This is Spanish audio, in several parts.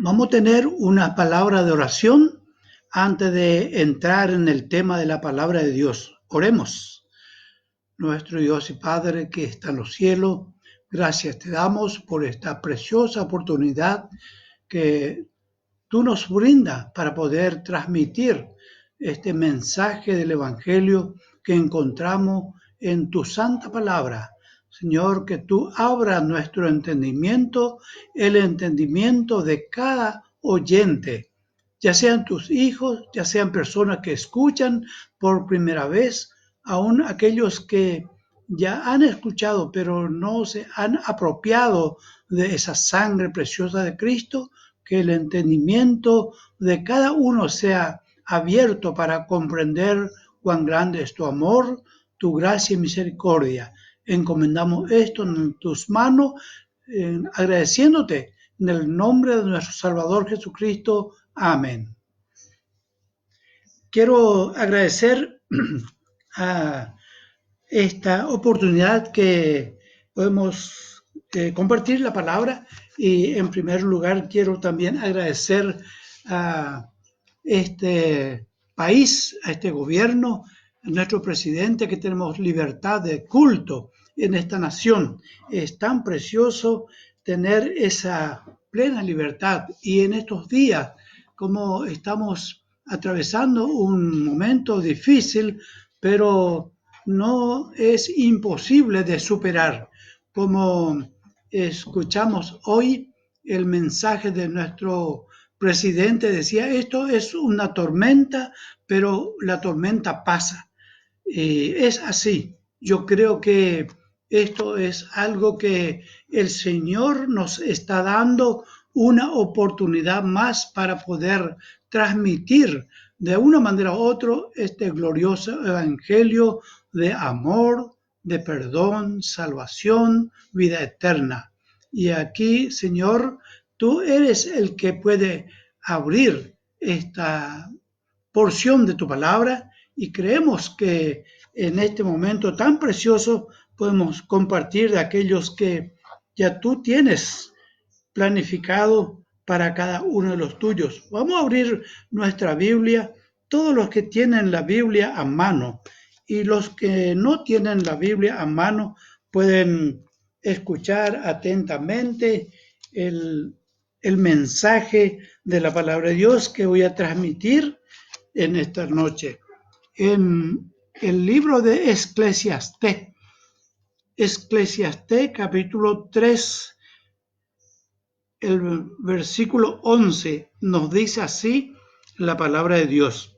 Vamos a tener una palabra de oración antes de entrar en el tema de la palabra de Dios. Oremos. Nuestro Dios y Padre que está en los cielos, gracias te damos por esta preciosa oportunidad que tú nos brindas para poder transmitir este mensaje del Evangelio que encontramos en tu santa palabra. Señor, que tú abras nuestro entendimiento, el entendimiento de cada oyente, ya sean tus hijos, ya sean personas que escuchan por primera vez, aún aquellos que ya han escuchado pero no se han apropiado de esa sangre preciosa de Cristo, que el entendimiento de cada uno sea abierto para comprender cuán grande es tu amor, tu gracia y misericordia. Encomendamos esto en tus manos, agradeciéndote en el nombre de nuestro Salvador Jesucristo. Amén. Quiero agradecer a esta oportunidad que podemos compartir la palabra, y en primer lugar quiero también agradecer a este país, a este gobierno, a nuestro presidente, que tenemos libertad de culto en esta nación. Es tan precioso tener esa plena libertad, y en estos días, como estamos atravesando un momento difícil, pero no es imposible de superar. Como escuchamos hoy, el mensaje de nuestro presidente decía, esto es una tormenta, pero la tormenta pasa. Es así. Yo creo que esto es algo que el Señor nos está dando, una oportunidad más para poder transmitir de una manera u otra este glorioso evangelio de amor, de perdón, salvación, vida eterna. Y aquí, Señor, tú eres el que puede abrir esta porción de tu palabra, y creemos que en este momento tan precioso podemos compartir de aquellos que ya tú tienes planificado para cada uno de los tuyos. Vamos a abrir nuestra Biblia, todos los que tienen la Biblia a mano, y los que no tienen la Biblia a mano pueden escuchar atentamente el mensaje de la palabra de Dios que voy a transmitir en esta noche. En el libro de Eclesiastés capítulo 3, el versículo 11 nos dice así la palabra de Dios.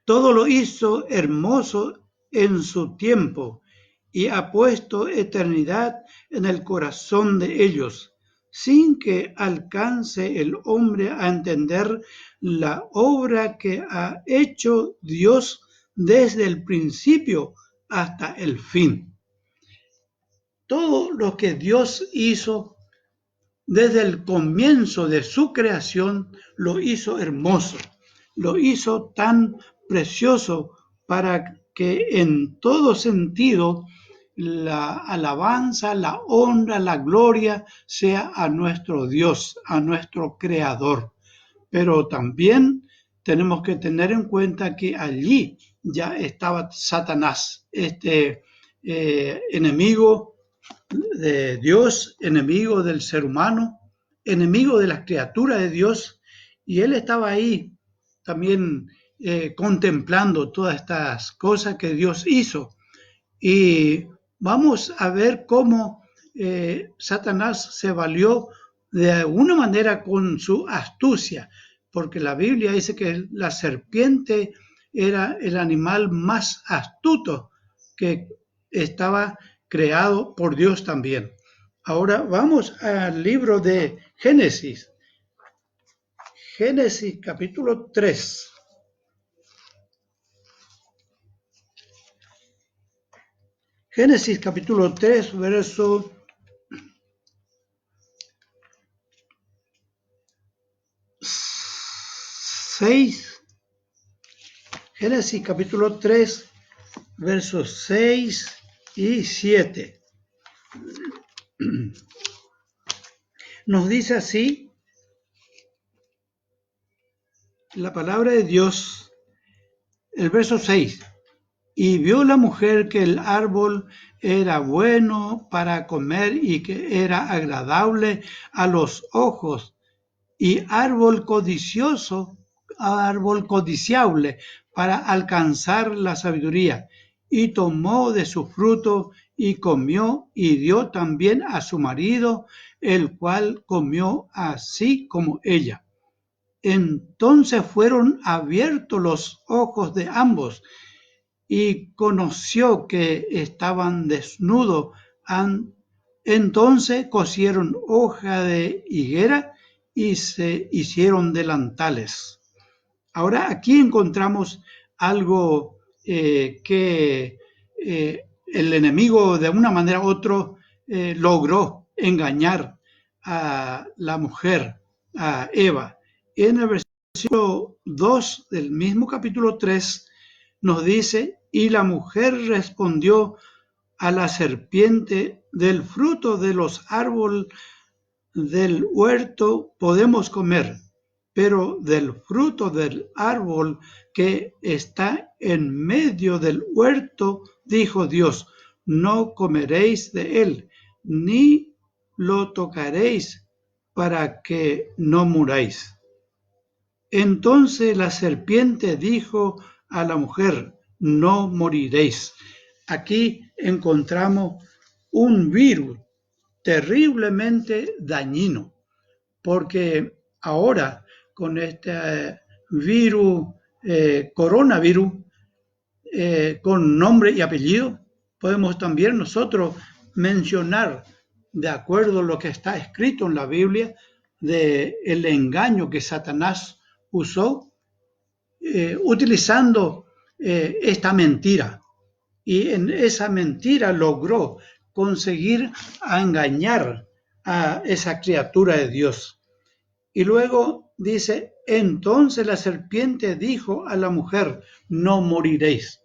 Todo lo hizo hermoso en su tiempo, y ha puesto eternidad en el corazón de ellos, sin que alcance el hombre a entender la obra que ha hecho Dios desde el principio hasta el fin. Todo lo que Dios hizo desde el comienzo de su creación lo hizo hermoso, lo hizo tan precioso para que en todo sentido la alabanza, la honra, la gloria sea a nuestro Dios, a nuestro Creador. Pero también tenemos que tener en cuenta que allí ya estaba Satanás, este enemigo de Dios, enemigo del ser humano, enemigo de las criaturas de Dios, y él estaba ahí también contemplando todas estas cosas que Dios hizo. Y vamos a ver cómo Satanás se valió de alguna manera con su astucia, porque la Biblia dice que la serpiente era el animal más astuto que estaba creado por Dios también. Ahora vamos al libro de Génesis. Génesis capítulo 3. Génesis capítulo 3, verso 6. Génesis capítulo 3, versos 6 y 7. Nos dice así la palabra de Dios, el verso 6. Y vio la mujer que el árbol era bueno para comer y que era agradable a los ojos y árbol codiciable para alcanzar la sabiduría. Y tomó de su fruto y comió y dio también a su marido, el cual comió así como ella. Entonces fueron abiertos los ojos de ambos y conoció que estaban desnudos. Entonces cosieron hoja de higuera y se hicieron delantales. Ahora aquí encontramos algo que el enemigo de una manera u otra logró engañar a la mujer, a Eva. En el versículo 2 del mismo capítulo 3 nos dice, y la mujer respondió a la serpiente, del fruto de los árboles del huerto podemos comer, pero del fruto del árbol que está en medio del huerto, dijo Dios, no comeréis de él, ni lo tocaréis para que no muráis. Entonces la serpiente dijo a la mujer, no moriréis. Aquí encontramos un virus terriblemente dañino, porque ahora con este virus, coronavirus, con nombre y apellido, podemos también nosotros mencionar, de acuerdo a lo que está escrito en la Biblia, del engaño que Satanás usó, utilizando esta mentira. Y en esa mentira logró conseguir engañar a esa criatura de Dios. Y luego dice, entonces la serpiente dijo a la mujer, no moriréis.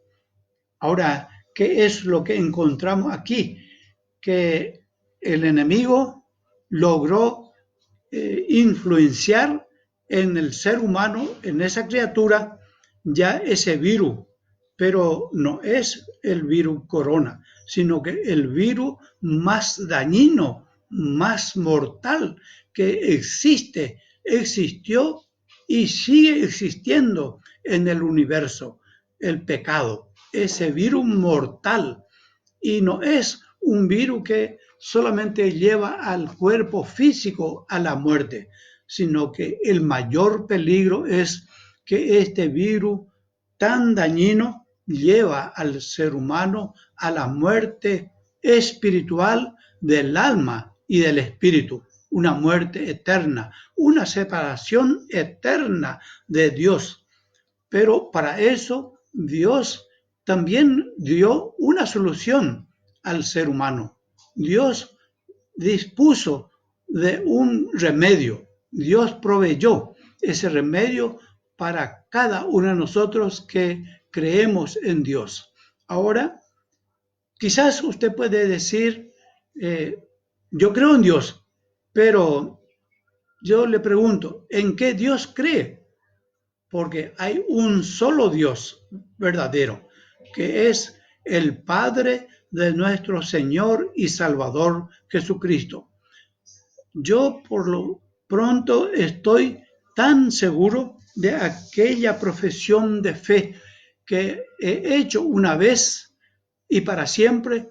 Ahora, ¿qué es lo que encontramos aquí? Que el enemigo logró influenciar en el ser humano, en esa criatura, ya ese virus, pero no es el virus corona, sino que el virus más dañino, más mortal que existió y sigue existiendo en el universo, el pecado, ese virus mortal. Y no es un virus que solamente lleva al cuerpo físico a la muerte, sino que el mayor peligro es que este virus tan dañino lleva al ser humano a la muerte espiritual del alma y del espíritu, una muerte eterna, una separación eterna de Dios. Pero para eso Dios también dio una solución al ser humano. Dios dispuso de un remedio. Dios proveyó ese remedio para cada uno de nosotros que creemos en Dios. Ahora, quizás usted puede decir, yo creo en Dios, pero yo le pregunto, ¿en qué Dios cree? Porque hay un solo Dios verdadero, que es el Padre de nuestro Señor y Salvador Jesucristo. Yo por lo pronto estoy tan seguro de aquella profesión de fe que he hecho una vez y para siempre.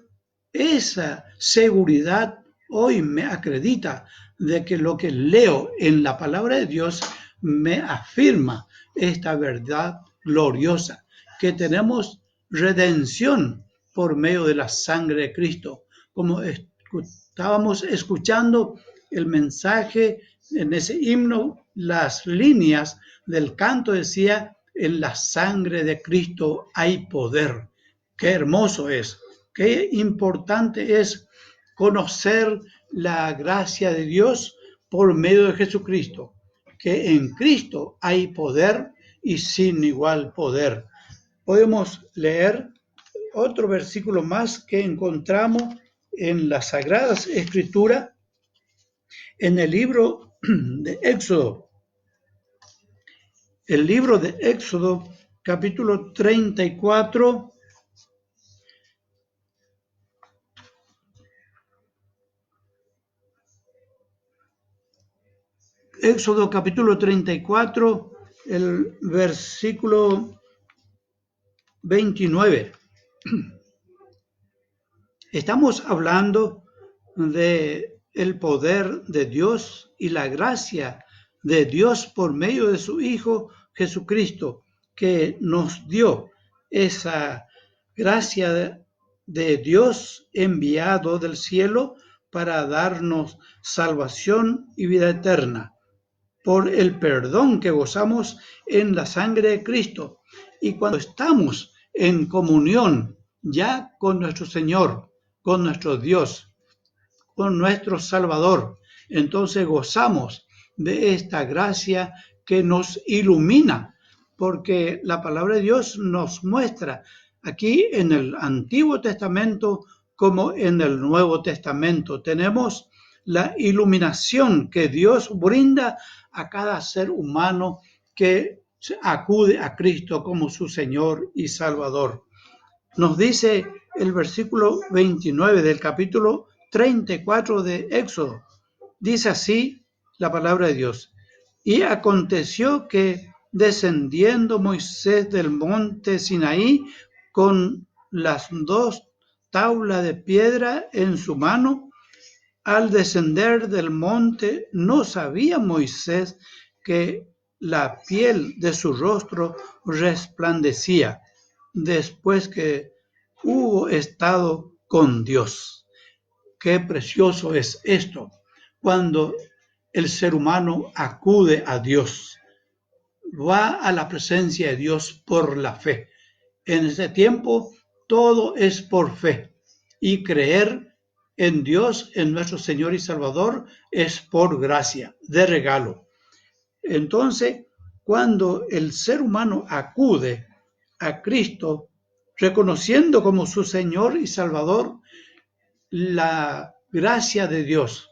Esa seguridad hoy me acredita de que lo que leo en la palabra de Dios me afirma esta verdad gloriosa, que tenemos redención por medio de la sangre de Cristo. Como estábamos escuchando el mensaje en ese himno, las líneas del canto decía, en la sangre de Cristo hay poder. Qué hermoso es, qué importante es conocer la gracia de Dios por medio de Jesucristo, que en Cristo hay poder y sin igual poder. Podemos leer otro versículo más que encontramos en las Sagradas Escrituras, en el libro de Éxodo. el libro de Éxodo, capítulo 34. Éxodo capítulo 34, el versículo 29. Estamos hablando de el poder de Dios y la gracia de Dios por medio de su Hijo Jesucristo, que nos dio esa gracia de Dios enviado del cielo para darnos salvación y vida eterna, por el perdón que gozamos en la sangre de Cristo. Y cuando estamos en comunión ya con nuestro Señor, con nuestro Dios, con nuestro Salvador, entonces gozamos de esta gracia que nos ilumina, porque la palabra de Dios nos muestra aquí en el Antiguo Testamento como en el Nuevo Testamento. Tenemos la iluminación que Dios brinda a cada ser humano que acude a Cristo como su Señor y Salvador. Nos dice el versículo 29 del capítulo 34 de Éxodo. Dice así la palabra de Dios. Y aconteció que descendiendo Moisés del monte Sinaí con las 2 tablas de piedra en su mano, al descender del monte no sabía Moisés que la piel de su rostro resplandecía después que hubo estado con Dios. Qué precioso es esto, cuando el ser humano acude a Dios, va a la presencia de Dios por la fe. En este tiempo todo es por fe, y creer en Dios, en nuestro Señor y Salvador, es por gracia, de regalo. Entonces, cuando el ser humano acude a Cristo, reconociendo como su Señor y Salvador, la gracia de Dios,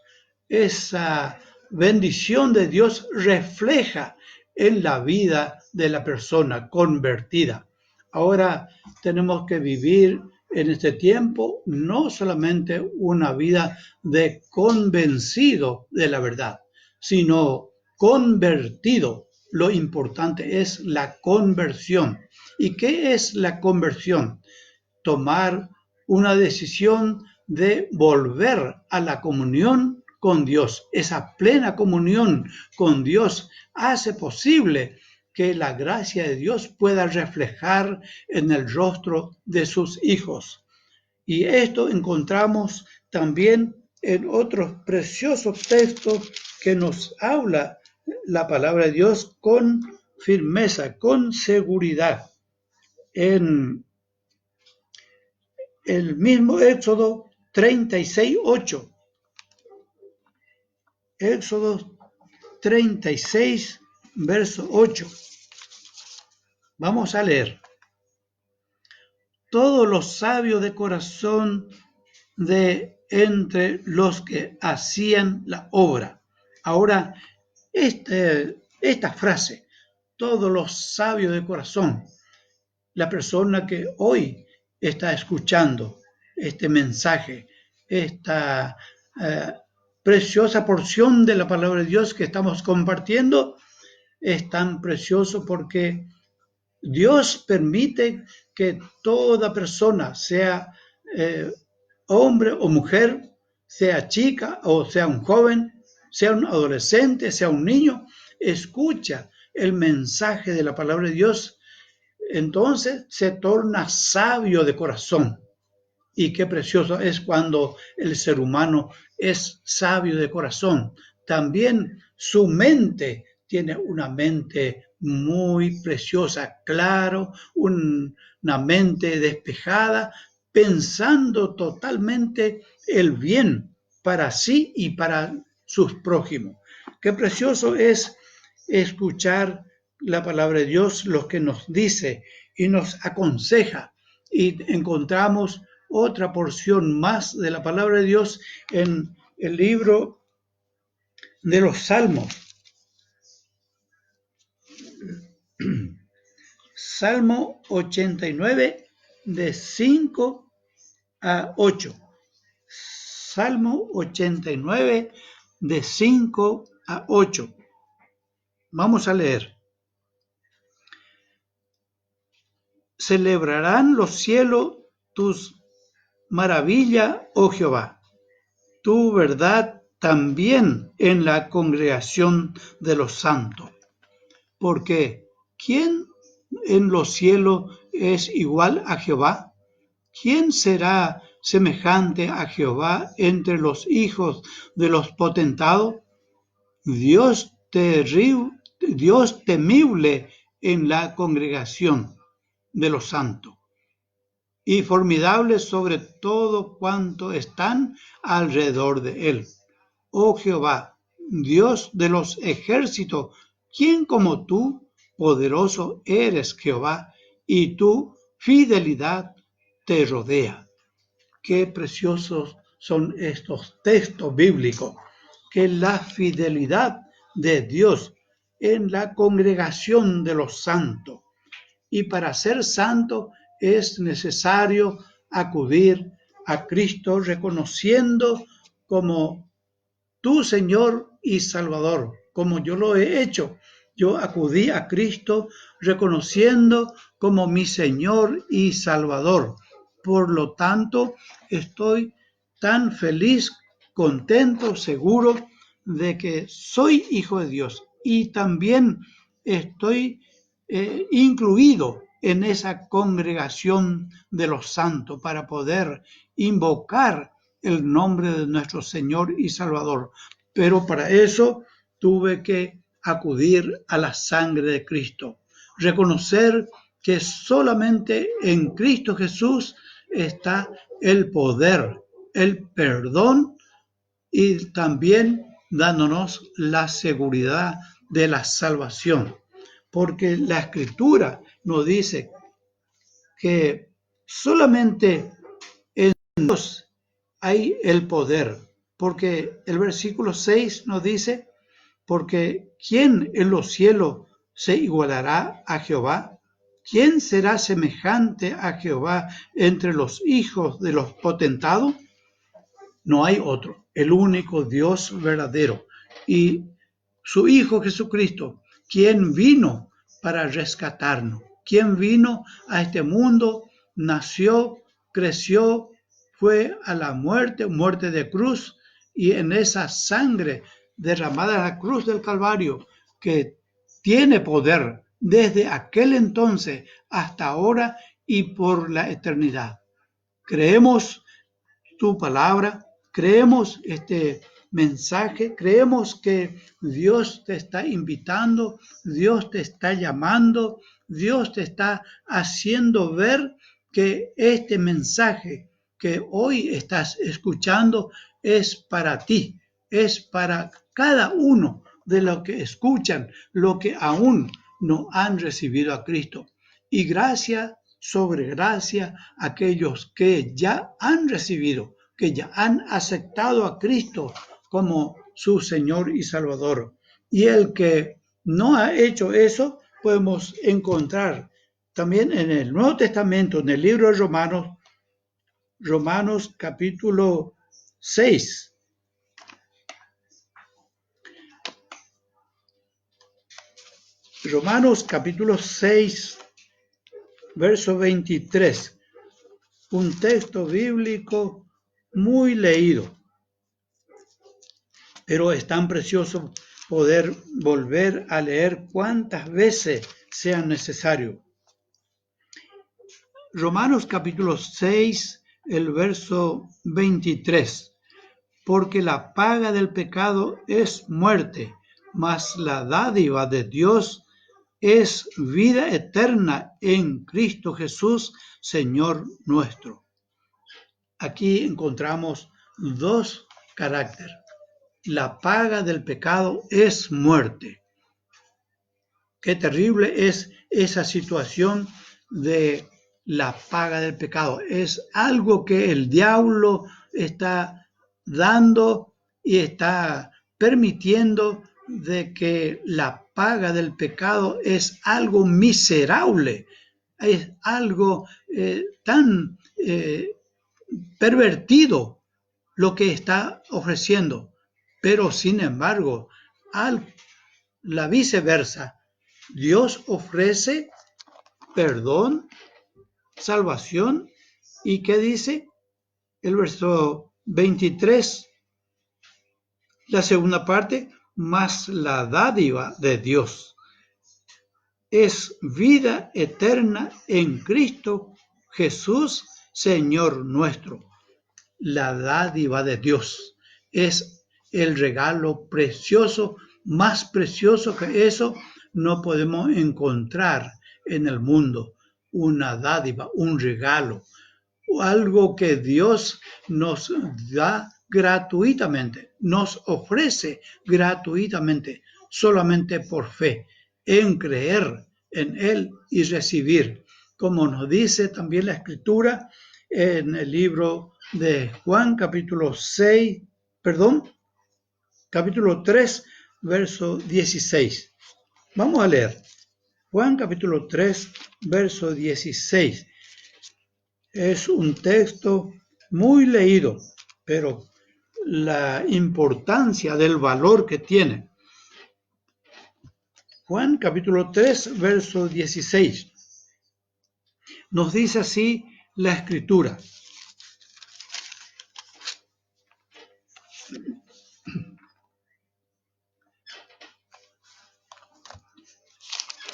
esa bendición de Dios refleja en la vida de la persona convertida. Ahora tenemos que vivir en este tiempo no solamente una vida de convencido de la verdad, sino convertido. Lo importante es la conversión. ¿Y qué es la conversión? Tomar una decisión de volver a la comunión con Dios. Esa plena comunión con Dios hace posible que la gracia de Dios pueda reflejar en el rostro de sus hijos. Y esto encontramos también en otros preciosos textos que nos habla la palabra de Dios con firmeza, con seguridad. En el mismo Éxodo 36:8. Éxodo 36, verso 8. Vamos a leer. Todos los sabios de corazón de entre los que hacían la obra. Ahora, esta frase, todos los sabios de corazón, la persona que hoy está escuchando este mensaje, esta preciosa porción de la palabra de Dios que estamos compartiendo, es tan precioso porque Dios permite que toda persona, sea hombre o mujer, sea chica o sea un joven, sea un adolescente, sea un niño, escucha el mensaje de la palabra de Dios, entonces se torna sabio de corazón. Y qué precioso es cuando el ser humano es sabio de corazón. También su mente tiene una mente muy preciosa, claro, una mente despejada, pensando totalmente el bien para sí y para sus prójimos. Qué precioso es escuchar la palabra de Dios, lo que nos dice y nos aconseja, y encontramos otra porción más de la palabra de Dios en el libro de los Salmos. Salmo 89, de 5 a 8. Salmo 89, de 5 a 8. Vamos a leer. Celebrarán los cielos tus maravillas, oh Jehová, tu verdad también en la congregación de los santos. Porque ¿quién en los cielos es igual a Jehová? ¿Quién será semejante a Jehová entre los hijos de los potentados? Dios temible en la congregación de los santos, y formidable sobre todo cuanto están alrededor de él. Oh Jehová, Dios de los ejércitos, ¿quién como tú? Poderoso eres, Jehová, y tu fidelidad te rodea. Qué preciosos son estos textos bíblicos, que la fidelidad de Dios en la congregación de los santos. Y para ser santo es necesario acudir a Cristo reconociendo como tu Señor y Salvador, como yo lo he hecho. Yo acudí a Cristo reconociendo como mi Señor y Salvador. Por lo tanto, estoy tan feliz, contento, seguro de que soy hijo de Dios, y también estoy incluido en esa congregación de los santos para poder invocar el nombre de nuestro Señor y Salvador. Pero para eso tuve que acudir a la sangre de Cristo, reconocer que solamente en Cristo Jesús está el poder, el perdón, y también dándonos la seguridad de la salvación. Porque la Escritura nos dice que solamente en Dios hay el poder, porque el versículo 6 nos dice, porque ¿quién en los cielos se igualará a Jehová? ¿Quién será semejante a Jehová entre los hijos de los potentados? No hay otro, el único Dios verdadero, y su Hijo Jesucristo, quien vino para rescatarnos, quien vino a este mundo, nació, creció, fue a la muerte de cruz, y en esa sangre derramada en la cruz del Calvario, que tiene poder desde aquel entonces hasta ahora y por la eternidad. Creemos tu palabra, creemos este mensaje, creemos que Dios te está invitando, Dios te está llamando, Dios te está haciendo ver que este mensaje que hoy estás escuchando es para ti, es para cada uno de los que escuchan, los que aún no han recibido a Cristo. Y gracia sobre gracia a aquellos que ya han recibido, que ya han aceptado a Cristo como su Señor y Salvador. Y el que no ha hecho eso, podemos encontrar también en el Nuevo Testamento, en el libro de Romanos capítulo 6. Romanos capítulo 6, verso 23. Un texto bíblico muy leído, pero es tan precioso poder volver a leer cuantas veces sea necesario. Romanos capítulo 6, el verso 23. Porque la paga del pecado es muerte, mas la dádiva de Dios es vida eterna en Cristo Jesús, Señor nuestro. Aquí encontramos dos caracteres. La paga del pecado es muerte. Qué terrible es esa situación de la paga del pecado. Es algo que el diablo está dando y está permitiendo de que la paga del pecado es algo miserable, es algo tan pervertido lo que está ofreciendo. Pero sin embargo, la viceversa, Dios ofrece perdón, salvación, y ¿qué dice? El verso 23, la segunda parte, más la dádiva de Dios es vida eterna en Cristo Jesús, Señor nuestro. La dádiva de Dios es el regalo precioso, más precioso que eso no podemos encontrar en el mundo. Una dádiva, un regalo, algo que Dios nos da gratuitamente, nos ofrece gratuitamente, solamente por fe, en creer en Él y recibir. Como nos dice también la Escritura en el libro de Juan, capítulo 3, verso 16. Vamos a leer. Juan, capítulo 3, verso 16. Es un texto muy leído, pero la importancia del valor que tiene. Juan capítulo 3, verso 16. Nos dice así la Escritura.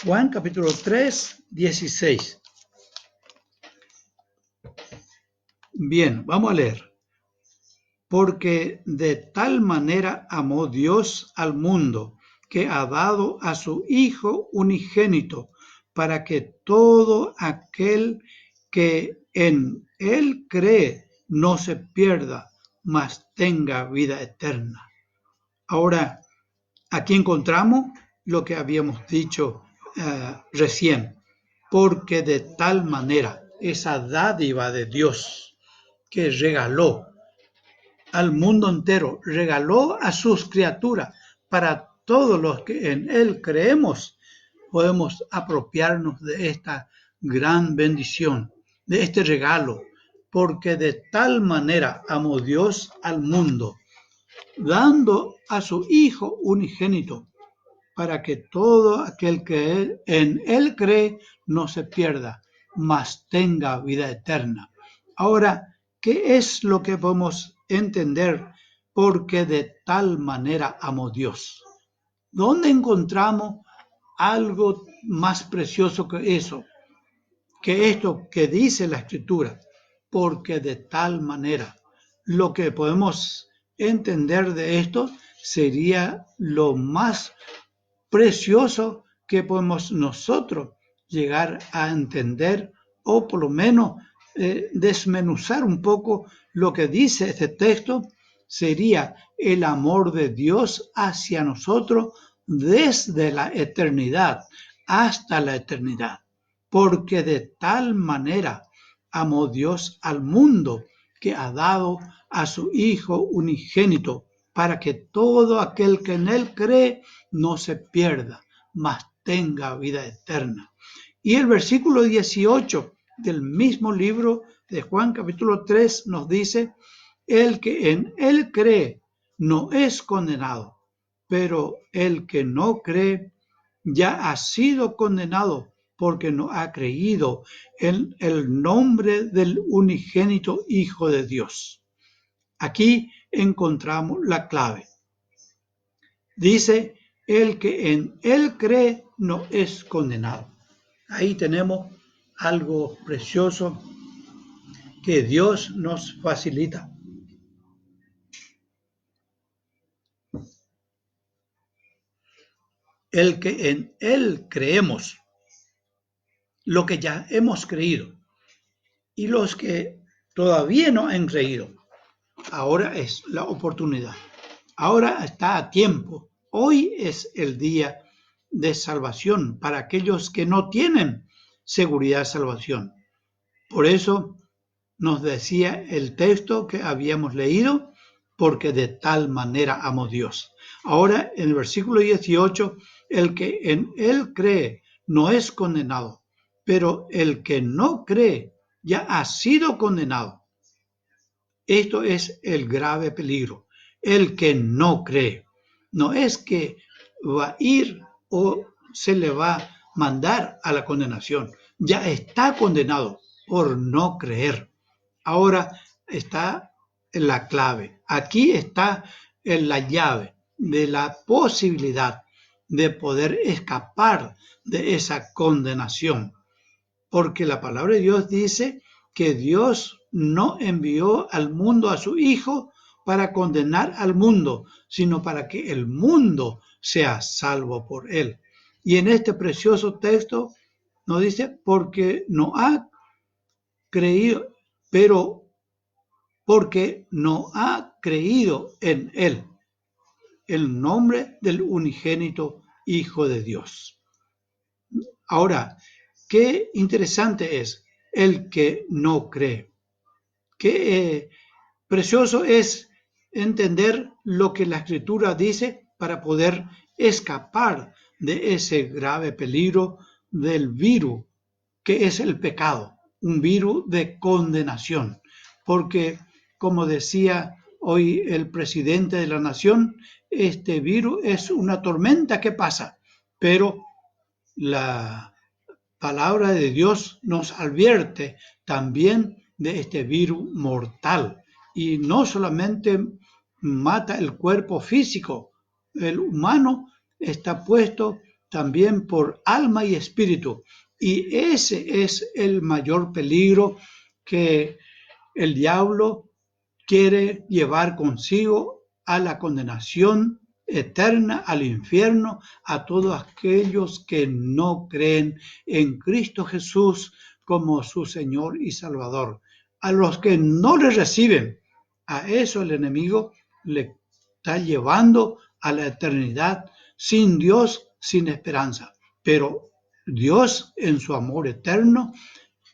Juan capítulo 3, 16. Bien, vamos a leer. Porque de tal manera amó Dios al mundo, que ha dado a su Hijo unigénito, para que todo aquel que en Él cree no se pierda, mas tenga vida eterna. Ahora, aquí encontramos lo que habíamos dicho recién, porque de tal manera, esa dádiva de Dios que regaló al mundo entero, regaló a sus criaturas, para todos los que en Él creemos, podemos apropiarnos de esta gran bendición, de este regalo, porque de tal manera amó Dios al mundo, dando a su Hijo unigénito, para que todo aquel que en Él cree no se pierda, mas tenga vida eterna. Ahora, ¿qué es lo que podemos entender? Porque de tal manera amó Dios. ¿Dónde encontramos algo más precioso que eso? Que esto que dice la Escritura. Porque de tal manera. Lo que podemos entender de esto sería lo más precioso que podemos nosotros llegar a entender, o por lo menos desmenuzar un poco lo que dice este texto. Sería el amor de Dios hacia nosotros desde la eternidad hasta la eternidad, porque de tal manera amó Dios al mundo, que ha dado a su Hijo unigénito, para que todo aquel que en Él cree no se pierda, mas tenga vida eterna. Y el versículo 18 del mismo libro de Juan capítulo 3 nos dice: el que en Él cree no es condenado, pero el que no cree ya ha sido condenado, porque no ha creído en el nombre del unigénito Hijo de Dios. Aquí encontramos la clave. Dice: el que en Él cree no es condenado. Ahí tenemos algo precioso que Dios nos facilita. El que en Él creemos, lo que ya hemos creído, y los que todavía no han creído, ahora es la oportunidad. Ahora está a tiempo. Hoy es el día de salvación para aquellos que no tienen seguridad de salvación. Por eso nos decía el texto que habíamos leído, porque de tal manera amó Dios. Ahora, en el versículo 18, el que en él cree no es condenado, pero el que no cree ya ha sido condenado. Esto es el grave peligro. El que no cree. No es que va a ir o se le va a mandar a la condenación. Ya está condenado por no creer. Ahora está en la clave. Aquí está en la llave de la posibilidad de poder escapar de esa condenación. Porque la palabra de Dios dice que Dios no envió al mundo a su Hijo para condenar al mundo, sino para que el mundo sea salvo por él. Y en este precioso texto nos dice, porque no ha creído, pero porque no ha creído en él, el nombre del unigénito Hijo de Dios. Ahora, qué interesante es el que no cree. Qué precioso es entender lo que la Escritura dice para poder escapar de ese grave peligro del virus que es el pecado, un virus de condenación. Porque, como decía hoy el presidente de la nación, este virus es una tormenta que pasa, pero la palabra de Dios nos advierte también de este virus mortal y no solamente mata el cuerpo físico, el humano está puesto también por alma y espíritu, y ese es el mayor peligro que el diablo quiere llevar consigo a la condenación eterna, al infierno, a todos aquellos que no creen en Cristo Jesús como su Señor y Salvador. A los que no le reciben, a eso el enemigo le está llevando a la eternidad sin Dios, sin esperanza. Pero Dios, en su amor eterno,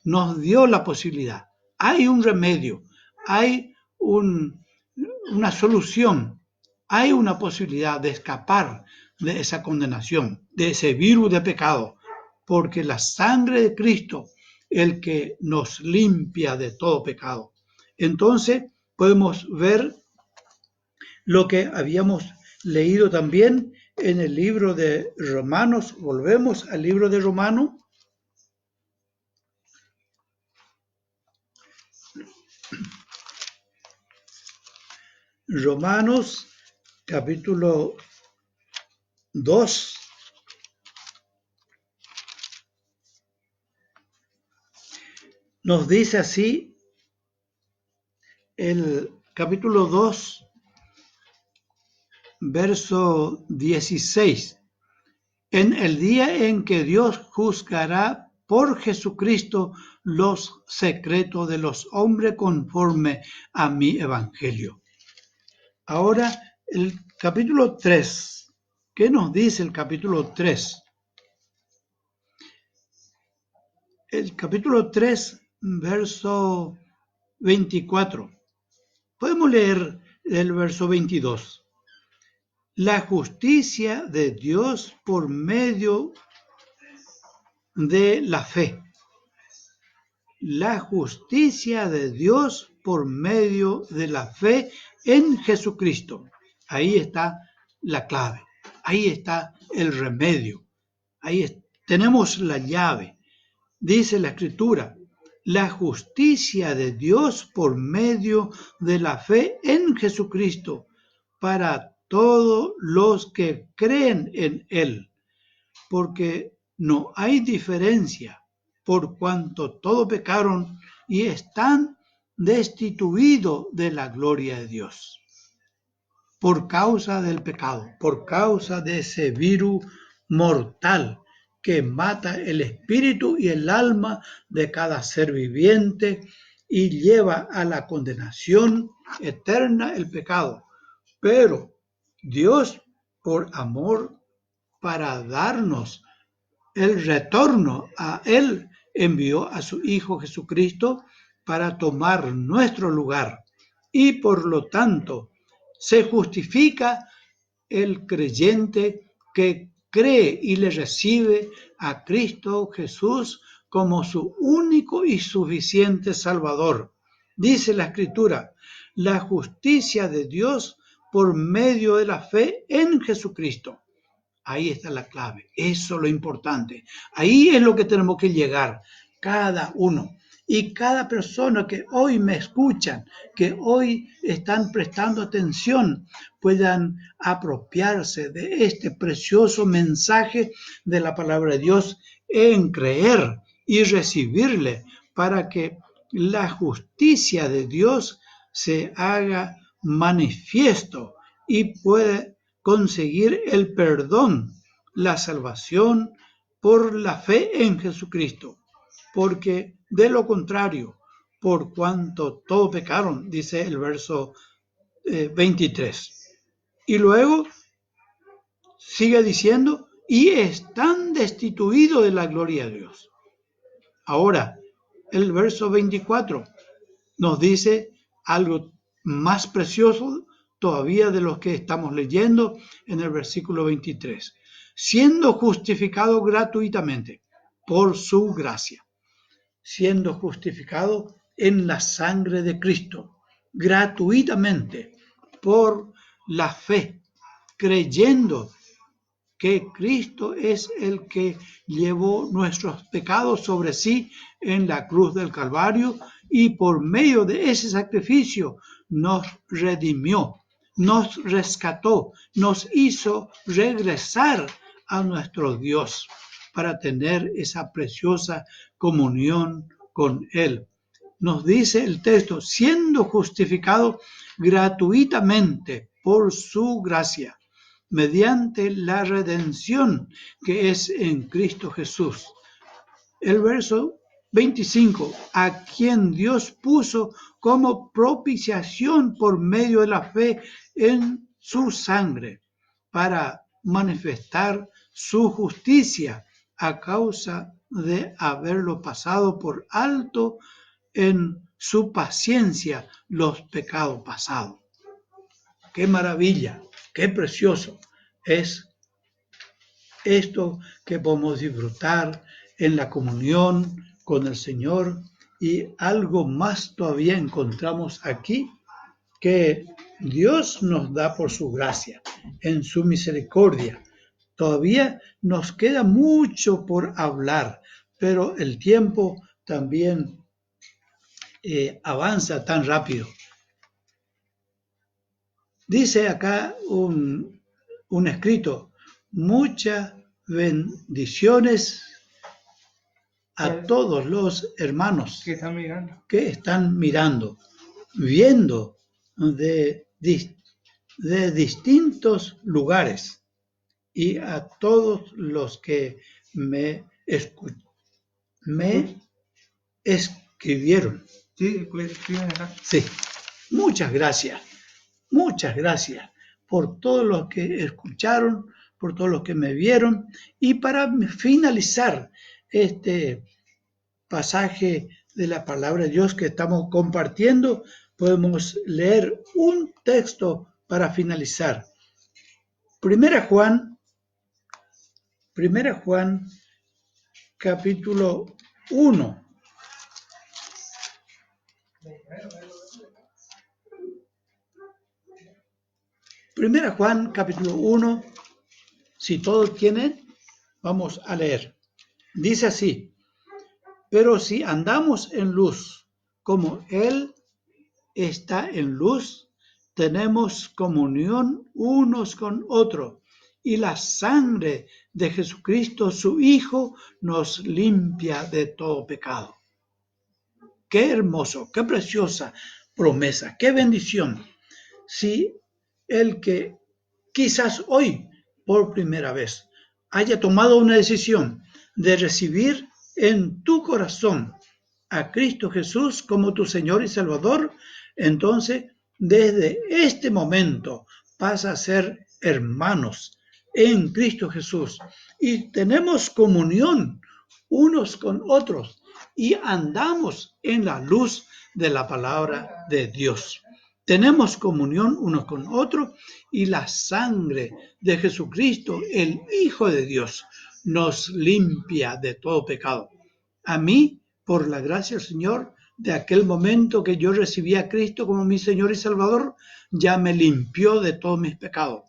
nos dio la posibilidad. Hay un remedio, hay una solución, hay una posibilidad de escapar de esa condenación, de ese virus de pecado, porque la sangre de Cristo, el que nos limpia de todo pecado. Entonces podemos ver lo que habíamos leído también en el libro de Romanos. Volvemos al libro de Romanos. Romanos capítulo 2. Nos dice así el capítulo 2, verso 16. En el día en que Dios juzgará por Jesucristo los secretos de los hombres conforme a mi evangelio. Ahora, el capítulo 3. ¿Qué nos dice el capítulo 3? El capítulo 3, verso 24. Podemos leer el verso 22. La justicia de Dios por medio de la fe. La justicia de Dios por medio de la fe en Jesucristo. Ahí está la clave, ahí está el remedio, tenemos la llave. Dice la Escritura, la justicia de Dios por medio de la fe en Jesucristo para todos los que creen en Él, porque no hay diferencia, por cuanto todos pecaron y están destituidos de la gloria de Dios. Por causa del pecado, por causa de ese virus mortal que mata el espíritu y el alma de cada ser viviente y lleva a la condenación eterna el pecado. Pero Dios, por amor, para darnos el retorno a Él, envió a su Hijo Jesucristo para tomar nuestro lugar y por lo tanto Se justifica el creyente que cree y le recibe a Cristo Jesús como su único y suficiente Salvador. Dice la Escritura, la justicia de Dios por medio de la fe en Jesucristo. Ahí está la clave, eso es lo importante. Ahí es lo que tenemos que llegar, cada uno. Y cada persona que hoy me escuchan, que hoy están prestando atención, puedan apropiarse de este precioso mensaje de la palabra de Dios en creer y recibirle para que la justicia de Dios se haga manifiesto y pueda conseguir el perdón, la salvación por la fe en Jesucristo. Porque de lo contrario, por cuanto todos pecaron, dice el verso 23. Y luego sigue diciendo, y están destituidos de la gloria de Dios. Ahora, el verso 24 nos dice algo más precioso todavía de lo que estamos leyendo en el versículo 23. Siendo justificado gratuitamente por su gracia. Siendo justificado en la sangre de Cristo, gratuitamente, por la fe, creyendo que Cristo es el que llevó nuestros pecados sobre sí en la cruz del Calvario y por medio de ese sacrificio nos redimió, nos rescató, nos hizo regresar a nuestro Dios para tener esa preciosa comunión con Él. Nos dice el texto, siendo justificado gratuitamente por su gracia, mediante la redención que es en Cristo Jesús. El verso 25, a quien Dios puso como propiciación por medio de la fe en su sangre, para manifestar su justicia a causa de haberlo pasado por alto en su paciencia los pecados pasados. ¡Qué maravilla! ¡Qué precioso es esto que podemos disfrutar en la comunión con el Señor! Y algo más todavía encontramos aquí, que Dios nos da por su gracia, en su misericordia. Todavía nos queda mucho por hablar, pero el tiempo también avanza tan rápido. Dice acá un escrito, muchas bendiciones a todos los hermanos que están mirando, viendo de distintos lugares, y a todos los que me escribieron. Sí, muchas gracias por todos los que escucharon, por todos los que me vieron. Y para finalizar este pasaje de la palabra de Dios que estamos compartiendo, podemos leer un texto para finalizar. Primera Juan capítulo 1. Primera Juan capítulo 1, si todos tienen, vamos a leer. Dice así, pero si andamos en luz, como Él está en luz, tenemos comunión unos con otros, y la sangre de Jesucristo, su Hijo, nos limpia de todo pecado. Qué hermoso, qué preciosa promesa, qué bendición. Si el que quizás hoy, por primera vez, haya tomado una decisión de recibir en tu corazón a Cristo Jesús como tu Señor y Salvador, entonces desde este momento pasa a ser hermanos en Cristo Jesús y tenemos comunión unos con otros y andamos en la luz de la palabra de Dios. tenemos comunión unos con otros y la sangre de Jesucristo, el Hijo de Dios, nos limpia de todo pecado. A mí, por la gracia del Señor, de aquel momento que yo recibí a Cristo como mi Señor y Salvador, ya me limpió de todos mis pecados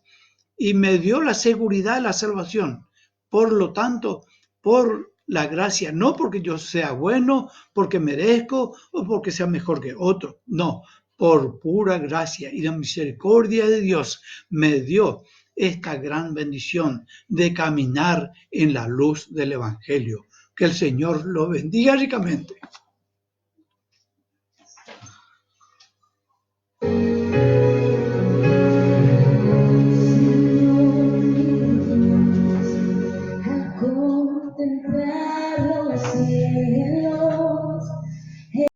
y me dio la seguridad de la salvación. Por lo tanto, por la gracia, no porque yo sea bueno, porque merezco o porque sea mejor que otro, no, por pura gracia y la misericordia de Dios me dio esta gran bendición de caminar en la luz del Evangelio. Que el Señor lo bendiga ricamente.